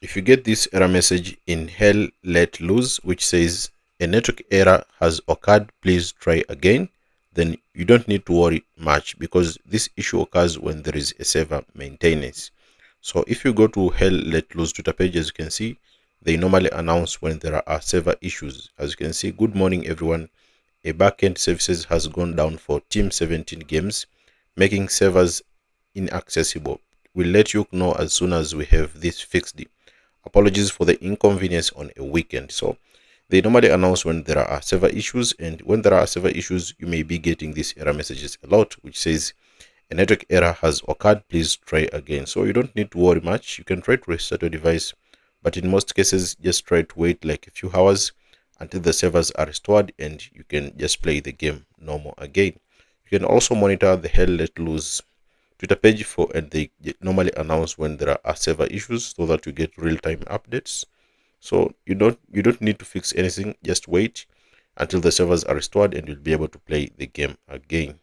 If you get this error message in hell let loose which says a network error has occurred, please try again, then you don't need to worry much because this issue occurs when there is a server maintenance. So if you go to hell let loose Twitter page, as you can see, they normally announce when there are server issues. As you can see, good morning everyone, a backend services has gone down for Team 17 games, making servers inaccessible. We'll let you know as soon as we have this fixed. Apologies for the inconvenience on a weekend. So they normally announce when there are server issues, and when there are server issues, you may be getting these error messages a lot, which says a network error has occurred, please try again. So you don't need to worry much. You can try to restart your device, but in most cases, just try to wait like a few hours until the servers are restored and you can just play the game normal again. You can also monitor the hell let loose Twitter page for, and they normally announce when there are server issues so that you get real-time updates. So you don't need to fix anything, just wait until the servers are restored and you'll be able to play the game again.